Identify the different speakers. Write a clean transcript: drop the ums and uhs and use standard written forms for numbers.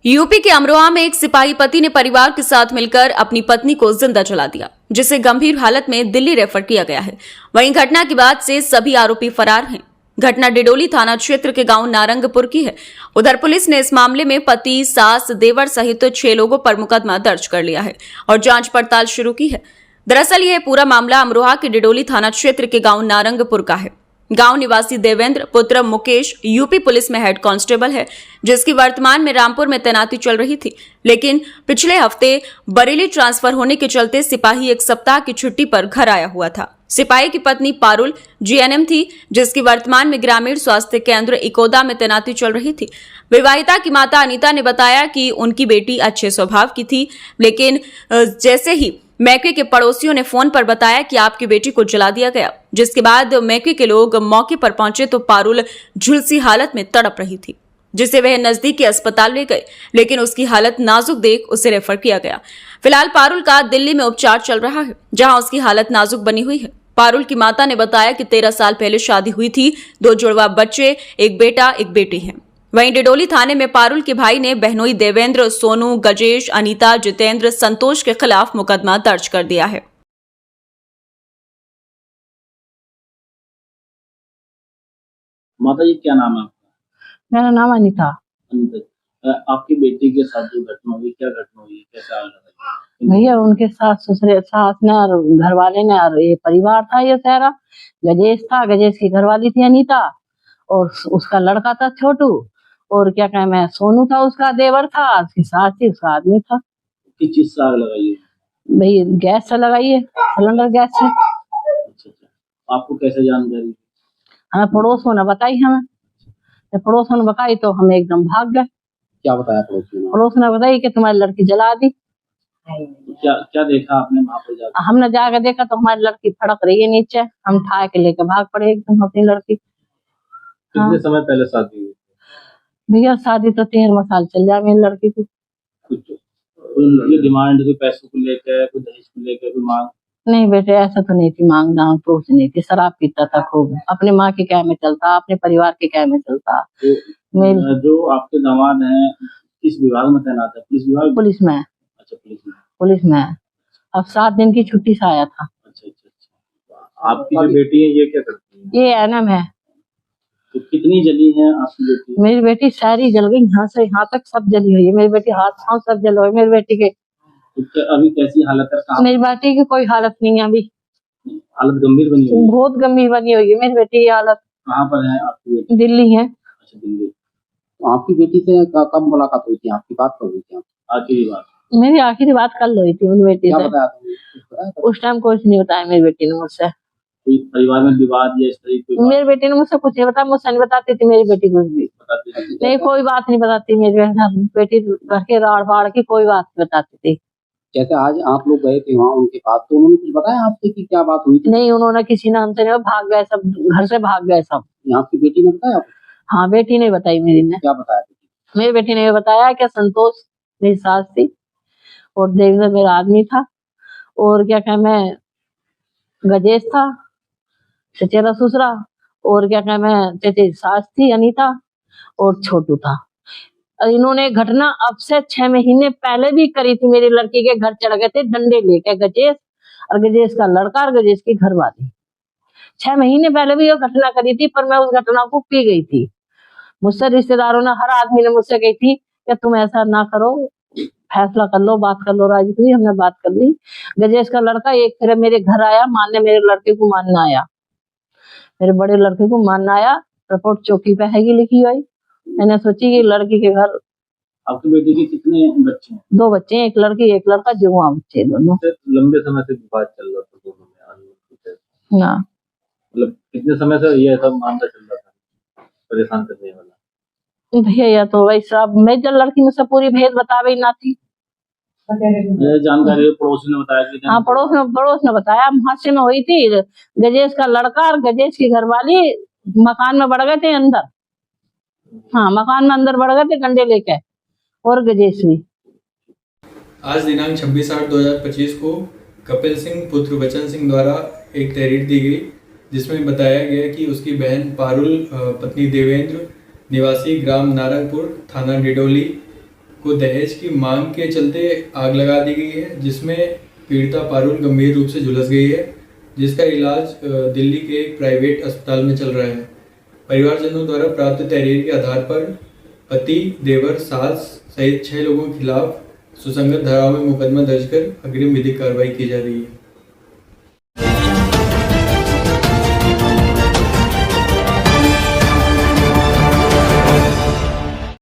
Speaker 1: UP के अमरोहा में एक सिपाही पति ने परिवार के साथ मिलकर अपनी पत्नी को जिंदा जला दिया, जिसे गंभीर हालत में दिल्ली रेफर किया गया है। वहीं घटना के बाद से सभी आरोपी फरार हैं। घटना डिडोली थाना क्षेत्र के गांव नारंगपुर की है। उधर पुलिस ने इस मामले में पति, सास, देवर सहित 6 लोगों पर मुकदमा दर्ज कर लिया है और जांच पड़ताल शुरू की है। दरअसल यह पूरा मामला अमरोहा के डिडोली थाना क्षेत्र के गांव नारंगपुर का है। गांव निवासी देवेंद्र पुत्र मुकेश यूपी पुलिस में हेड कांस्टेबल है, जिसकी वर्तमान में रामपुर में तैनाती चल रही थी, लेकिन पिछले हफ्ते बरेली ट्रांसफर होने के चलते सिपाही 1 सप्ताह की छुट्टी पर घर आया हुआ था। सिपाही की पत्नी पारुल जीएनएम थी, जिसकी वर्तमान में ग्रामीण स्वास्थ्य केंद्र इकोदा में तैनाती चल रही थी। विवाहिता की माता अनीता ने बताया कि उनकी बेटी अच्छे स्वभाव की थी, लेकिन जैसे ही मैके के पड़ोसियों ने फोन पर बताया कि आपकी बेटी को जला दिया गया, जिसके बाद मैके के लोग मौके पर पहुंचे तो पारुल झुलसी हालत में तड़प रही थी, जिसे वह नजदीकी अस्पताल ले गए, लेकिन उसकी हालत नाजुक देख उसे रेफर किया गया। फिलहाल पारुल का दिल्ली में उपचार चल रहा है, जहां उसकी हालत नाजुक बनी हुई है। पारुल की माता ने बताया कि 13 साल पहले शादी हुई थी, 2 जुड़वा बच्चे, एक बेटा एक बेटी है। वहीं डिडोली थाने में पारुल के भाई ने बहनोई देवेंद्र, सोनू, गजेश, अनीता, जितेंद्र, संतोष के खिलाफ मुकदमा दर्ज कर दिया है।
Speaker 2: माता जी, क्या नाम है आपका?
Speaker 3: मेरा नाम अनीता।
Speaker 2: आपकी बेटी के साथ जो घटना हुई, क्या घटना हुई, कैसा हाल है?
Speaker 3: भैया उनके सास ने और घर वाले ने और ये परिवार था, ये सारा गजेश था, गजेश की घरवाली थी अनीता, और उसका लड़का था छोटू, और क्या कहें मैं सोनू था, उसका देवर था, उसकी सास थी, उसका आदमी था।
Speaker 2: किस चीज से आग लगाई है?
Speaker 3: भाई गैस से लगाई है, सिलेंडर गैस से।
Speaker 2: अच्छा, आपको कैसे जानकारी?
Speaker 3: हमें पड़ोसियों ने बताई, जब पड़ोसियों ने बताई तो हम एकदम भाग गए।
Speaker 2: क्या बताया पड़ोसियों ने?
Speaker 3: पड़ोसियों ने बताई कि तुम्हारी लड़की जला दी।
Speaker 2: क्या देखा आपने वहाँ पर जाकर?
Speaker 3: हमने जाकर देखा तो हमारी लड़की फड़क रही है नीचे। हम ठाए के लेके भाग पड़े एकदम अपनी लड़की।
Speaker 2: कितने समय पहले शादी हुई?
Speaker 3: भैया शादी तो 13 साल चल जाए मेरी लड़की को।
Speaker 2: उनकी डिमांड कोई पैसों को लेकर, कोई दहेज को लेकर कोई मांग?
Speaker 3: नहीं बेटे, ऐसा तो नहीं थी मांग ना, कुछ नहीं थी। शराब पीता था खूब, अपने माँ के क्या में चलता, अपने परिवार के क्या में चलता।
Speaker 2: तो जो आपके दामाद हैं किस विभाग में तैनात है? पुलिस विभाग?
Speaker 3: पुलिस में।
Speaker 2: अच्छा,
Speaker 3: पुलिस में। अब 7 दिन की छुट्टी से आया था।
Speaker 2: अच्छा। आपकी जो बेटी है ये क्या करती है?
Speaker 3: ये एनएम है।
Speaker 2: तो कितनी जली है आपकी बेटी?
Speaker 3: मेरी बेटी सारी जल गई, यहाँ से यहाँ तक सब जली हुई है। मेरी बेटी हाथ पाँव सब जल हुई मेरी बेटी के।
Speaker 2: तो अभी कैसी हालत है?
Speaker 3: मेरी बेटी की कोई हालत नहीं है अभी।
Speaker 2: हालत गंभीर बनी हुई है?
Speaker 3: बहुत गंभीर बनी हुई है मेरी बेटी की हालत।
Speaker 2: कहाँ पर है आपकी बेटी?
Speaker 3: दिल्ली है।
Speaker 2: अच्छा, दिल्ली। तो आपकी बेटी से कब मुलाकात हुई थी? आपकी बात कब हुई थी? आखिरी बात?
Speaker 3: मेरी आखिरी बात कल हुई थी मेरी बेटी से।
Speaker 2: क्या बताया था?
Speaker 3: उस टाइम कुछ नहीं बताया मेरी बेटी ने मुझसे।
Speaker 2: कोई परिवार में विवाद या इस तरह की?
Speaker 3: मेरी बेटी ने मुझसे कुछ नहीं बताया, मुझसे नहीं बताती थी मेरी बेटी कुछ भी। नहीं, कोई बात नहीं बताती मेरी बेटी। घर के राड़ बाड़ की कोई बात नहीं बताती थी।
Speaker 2: जैसे आज आप लोग गए थे वहाँ उनके पास, तो उन्होंने कुछ बताया आपसे कि क्या बात हुई थी?
Speaker 3: नहीं, उन्होंने किसी ने हमसे नहीं, भाग गए सब, घर से भाग गए सब।
Speaker 2: आपकी बेटी ने बताया?
Speaker 3: हाँ, बेटी ने बताई मेरी ने।
Speaker 2: क्या बताया?
Speaker 3: मेरी बेटी ने बताया कि संतोष मेरी सास थी और देवेंद्र मेरा आदमी था, और क्या कह मैं गजेश था चचेरा ससुरा, और क्या कह मैं चचेरी सास थी अनीता, और छोटू था। इन्होंने घटना अब से 6 महीने पहले भी करी थी। मेरी लड़की के घर चढ़ गए थे डंडे लेके गजेश और गजेश का लड़का और गजेश की घरवाली। 6 महीने पहले भी ये घटना करी थी, पर मैं उस घटना को पी गई थी। मुझसे रिश्तेदारों ने, हर आदमी ने मुझसे कही थी कि तुम ऐसा ना करो, फैसला कर लो, बात कर लो राजी। हमने बात कर ली। गजेश का लड़का एक फिर मेरे घर आया मानने, मेरे लड़के को मानना आया, मेरे बड़े लड़के को मानना आया। रिपोर्ट चौकी पे है लिखी हुई। मैंने सोची कि लड़की के घर।
Speaker 2: आपकी बेटी के कितने बच्चे हैं?
Speaker 3: 2 बच्चे हैं, एक लड़की एक लड़का, जुआ बच्चे दोनों।
Speaker 2: लंबे समय से विवाद चल रहा था दोनों में?
Speaker 3: हाँ।
Speaker 2: मतलब कितने समय से ये सब मामला चल रहा था, परेशान करने वाला?
Speaker 3: भैया या तो वही सब, मैं जब लड़की मुझसे पूरी भेद बतावे ना थी।
Speaker 2: जानकारी पड़ोसी ने बताया कि?
Speaker 3: हाँ, पड़ोस ने बताया। हादसे में हुई थी। गजेश का लड़का और गजेश की घरवाली मकान में बढ़ गए थे अंदर। हाँ, मकान में अंदर बढ़ गए थे डंडे लेके, और गजेश भी।
Speaker 4: आज दिनांक 26/8/2025 को कपिल सिंह पुत्र वचन सिंह द्वारा एक तहरीर दी गई, जिसमें बताया गया कि उसकी बहन पारुल पत्नी देवेंद्र निवासी ग्राम नारंगपुर थाना डिडोली को दहेज की मांग के चलते आग लगा दी गई है, जिसमें पीड़िता पारुल गंभीर रूप से झुलस गई है, जिसका इलाज दिल्ली के एक प्राइवेट अस्पताल में चल रहा है। परिवारजनों द्वारा प्राप्त तहरीर के आधार पर पति, देवर, सास सहित 6 लोगों के खिलाफ सुसंगत धाराओं में मुकदमा दर्ज कर अग्रिम विधिक कार्रवाई की जा रही है।